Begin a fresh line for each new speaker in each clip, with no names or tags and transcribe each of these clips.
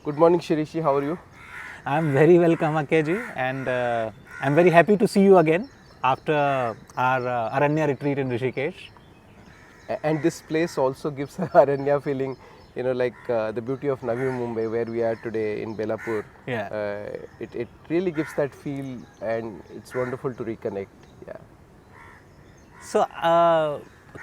Good morning, Shirish. How are you?
I'm very well, Kamakhya ji, and I'm very happy to see you again after our Aranya retreat in Rishikesh.
And this place also gives a Aranya feeling, like the beauty of Navi Mumbai, where we are today in Belapur.
Yeah.
It really gives that feel, and it's wonderful to reconnect. Yeah.
So,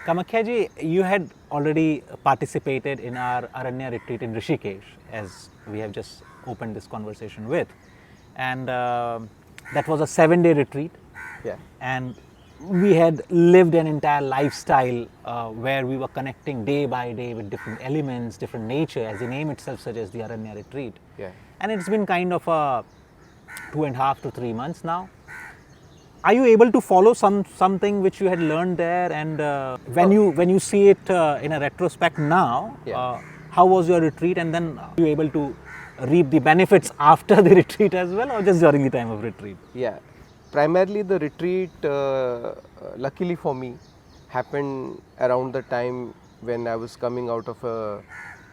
Kamakhya ji, you had already participated in our Aranya retreat in Rishikesh, as we have just opened this conversation with, and that was a 7-day retreat.
Yeah.
And we had lived an entire lifestyle where we were connecting day by day with different elements, different nature, as the name itself suggests, the Aranya retreat.
Yeah.
And it's been kind of a 2.5 to 3 months now. Are you able to follow something which you had learned there, and when you see it in a retrospect now,
Yeah.
how was your retreat, and then are you able to reap the benefits after the retreat as well, or just during the time of retreat?
Yeah. Primarily, the retreat, luckily for me, happened around the time when I was coming out of a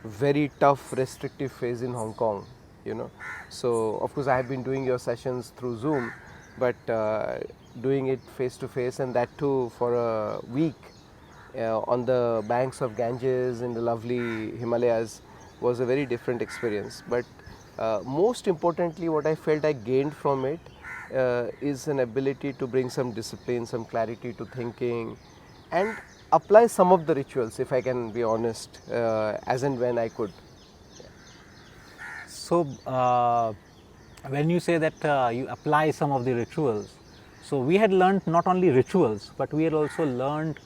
very tough restrictive phase in Hong Kong. So of course I have been doing your sessions through Zoom, but doing it face to face, and that too for a week on the banks of Ganges in the lovely Himalayas, was a very different experience. But most importantly, what I felt I gained from it is an ability to bring some discipline, some clarity to thinking, and apply some of the rituals, if I can be honest, as and when I could.
So, when you say that you apply some of the rituals, so we had learned not only rituals, but we had also learned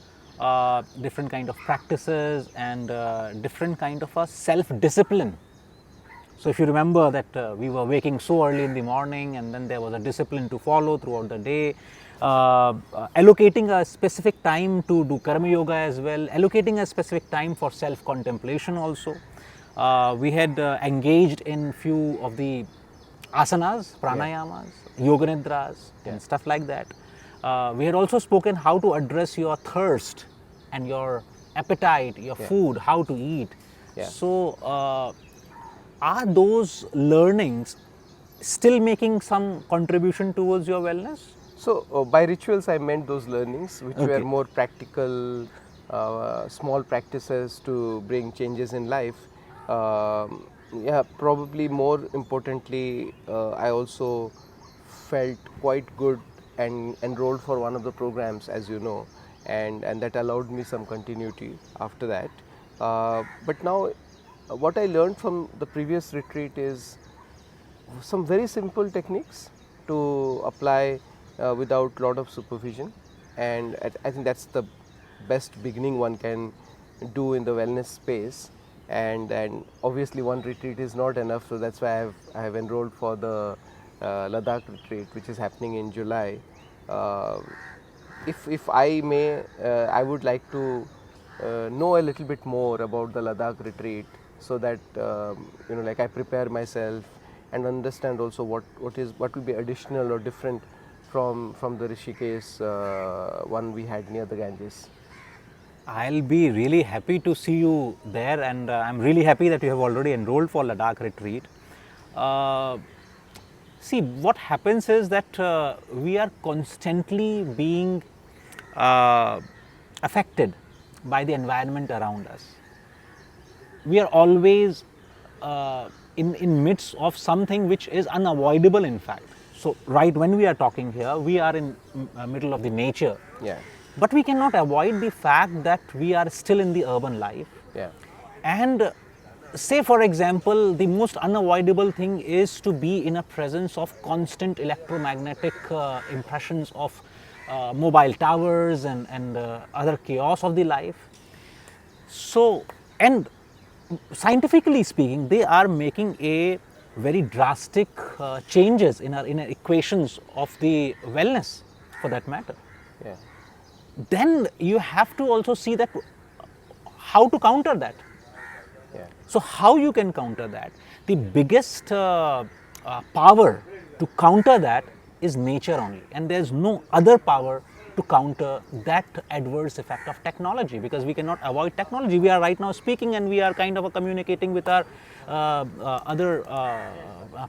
different kind of practices and different kind of a self-discipline. So, if you remember that we were waking so early in the morning, and then there was a discipline to follow throughout the day, allocating a specific time to do karma yoga as well, allocating a specific time for self-contemplation also. We had engaged in few of the asanas, pranayamas, yoga nidras, and stuff like that. We had also spoken how to address your thirst and your appetite, your food, how to eat. So, are those learnings still making some contribution towards your wellness?
So, by rituals, I meant those learnings which were more practical, small practices to bring changes in life. Yeah, probably more importantly, I also felt quite good and enrolled for one of the programs, as you know, and that allowed me some continuity after that. But now, what I learned from the previous retreat is some very simple techniques to apply without lot of supervision, and I think that's the best beginning one can do in the wellness space. And obviously one retreat is not enough, so that's why I have enrolled for the Ladakh retreat, which is happening in July. If I may, I would like to know a little bit more about the Ladakh retreat, so that like I prepare myself and understand also what will be additional or different from the Rishikesh one we had near the Ganges.
I'll be really happy to see you there, and I'm really happy that you have already enrolled for Ladakh retreat. See, what happens is that we are constantly being affected by the environment around us. We are always in midst of something which is unavoidable, in fact. So, right when we are talking here, we are in middle of the nature.
Yeah.
But we cannot avoid the fact that we are still in the urban life.
Yeah.
And say, for example, the most unavoidable thing is to be in a presence of constant electromagnetic impressions of mobile towers and other chaos of the life. So, and scientifically speaking, they are making a very drastic changes in our equations of the wellness, for that matter.
Yeah.
Then you have to also see that how to counter that.
Yeah.
So, how you can counter that? The biggest power to counter that is nature only, and there is no other power to counter that adverse effect of technology, because we cannot avoid technology. We are right now speaking and we are kind of communicating with our other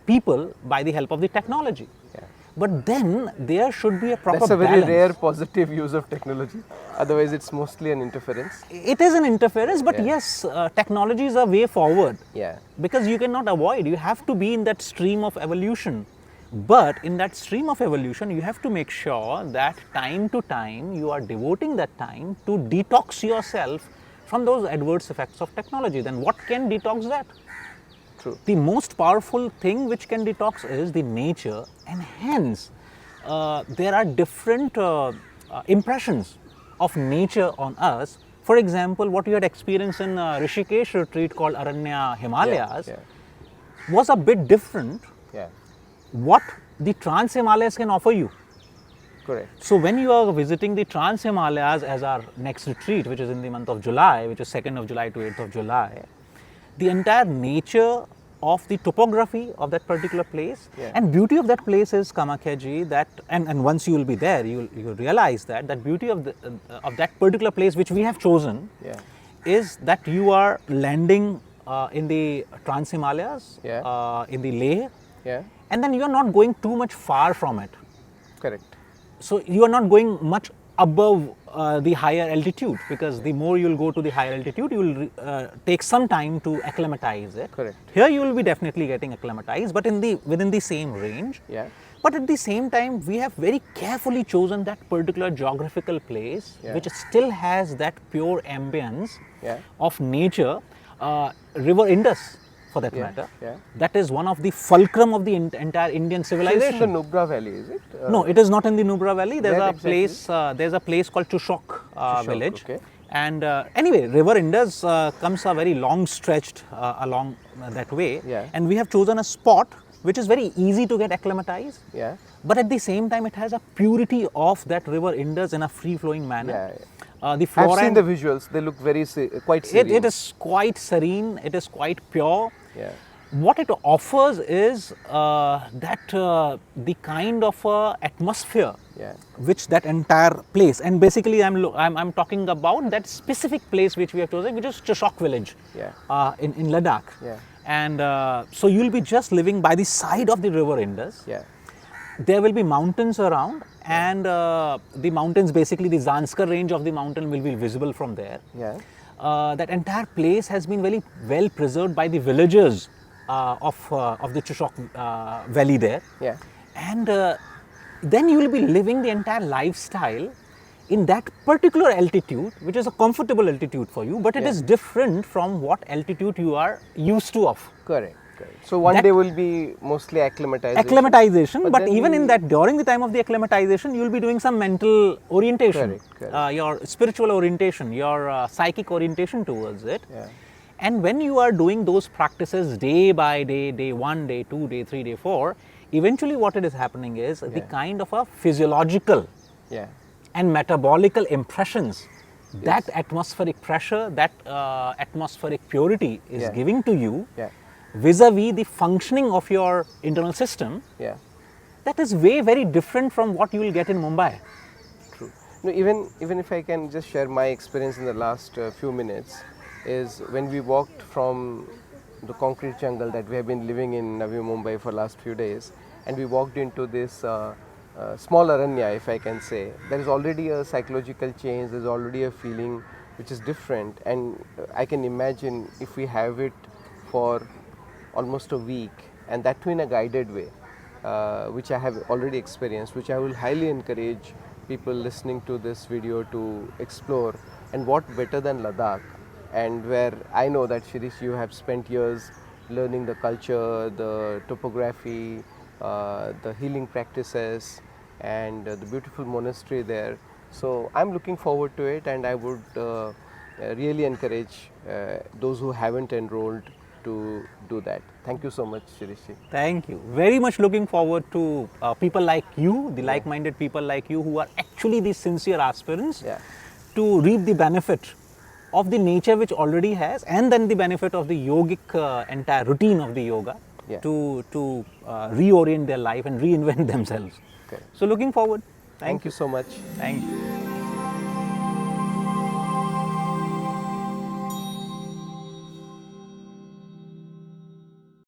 people by the help of the technology.
Yeah.
But then there should be a proper
That's a very
balance.
rare positive use of technology. Otherwise, it's mostly an interference.
It is an interference, but
Yeah.
yes, technology is a way forward.
Yeah.
Because you cannot avoid, you have to be in that stream of evolution. But in that stream of evolution, you have to make sure that time to time you are devoting that time to detox yourself from those adverse effects of technology. Then what can detox that?
True.
The most powerful thing which can detox is the nature, and hence there are different impressions of nature on us. For example, what you had experienced in Rishikesh retreat called Aranya Himalayas
Yeah.
was a bit different
Yeah.
what the Trans Himalayas can offer you.
Correct.
So when you are visiting the Trans Himalayas as our next retreat, which is in the month of July, which is 2nd of July to 8th of July, the entire nature of the topography of that particular place and beauty of that place is Kamakhya ji, that and once you will be there, you will realize that beauty of that particular place which we have chosen is that you are landing in the Trans Himalayas, in the Leh, and then you are not going too much far from it.
Correct.
So you are not going much above the higher altitude, because the more you will go to the higher altitude, you will take some time to acclimatize it.
Correct.
Here you will be definitely getting acclimatized, but within the same range.
Yeah.
But at the same time, we have very carefully chosen that particular geographical place, which still has that pure ambience of nature. River Indus, for that matter, that is one of the fulcrum of the entire Indian civilization.
It's in the Nubra Valley, is it?
No, it is not in the Nubra Valley. There's
Where
a place. There's a place called Chushok village.
Okay.
And anyway, River Indus comes a very long stretched along that way. And we have chosen a spot which is very easy to get acclimatized. But at the same time, it has a purity of that River Indus in a free-flowing manner. The flora.
I've seen the visuals. They look very quite serene.
It is quite serene. It is quite pure.
What it offers is the kind of atmosphere which that entire place, and basically I'm talking about that specific place which we have chosen, which is Chushok village in Ladakh. And so you'll be just living by the side of the river Indus. There will be mountains around, and the mountains, basically the Zanskar range of the mountain will be visible from there. That entire place has been very well preserved by the villagers of the Chushok valley there. And then you will be living the entire lifestyle in that particular altitude, which is a comfortable altitude for you, but it is different from what altitude you are used to of.
Correct. So one day will be mostly acclimatization.
Acclimatization, but even in that, during the time of the acclimatization, you will be doing some mental orientation, your spiritual orientation, your psychic orientation towards it. And when you are doing those practices day by day, day 1, day 2, day 3, day 4, eventually what it is happening is the kind of a physiological and metabolical impressions that atmospheric pressure, that atmospheric purity is giving to you vis-a-vis the functioning of your internal system, that is very different from what you will get in Mumbai.
True. No, even if I can just share my experience in the last few minutes, is when we walked from the concrete jungle that we have been living in Navi Mumbai for last few days, and we walked into this small aranya, if I can say, there is already a psychological change, there is already a feeling which is different, and I can imagine if we have it for almost a week, and that too in a guided way, which I have already experienced, which I will highly encourage people listening to this video to explore. And what better than Ladakh, and where I know that Shirish, you have spent years learning the culture, the topography, the healing practices, and the beautiful monastery there. So I'm looking forward to it, and I would really encourage those who haven't enrolled to do that. Thank you so much, Shirish.
Thank you. Very much looking forward to people like you, the like-minded people like you, who are actually the sincere aspirants to reap the benefit of the nature which already has, and then the benefit of the yogic entire routine of the yoga to reorient their life and reinvent themselves. So looking forward.
Thank you so much.
Thank you.